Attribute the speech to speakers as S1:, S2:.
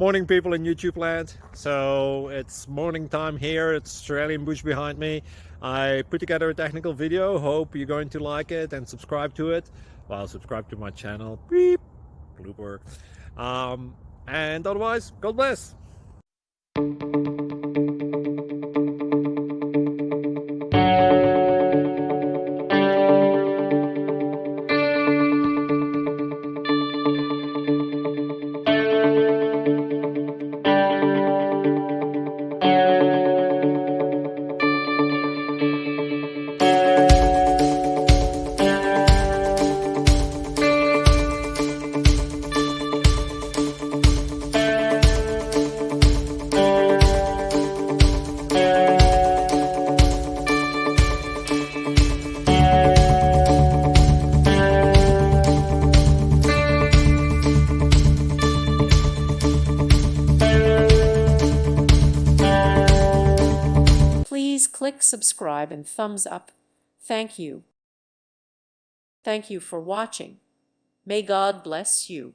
S1: Morning, people in YouTube land. So it's morning time here. It's Australian bush behind me. I put together a technical video. Hope you're going to like it and subscribe to it. Well, subscribe to my channel. Beep. Blooper. And otherwise, God bless.
S2: Please click subscribe and thumbs up. Thank you. Thank you for watching. May God bless you.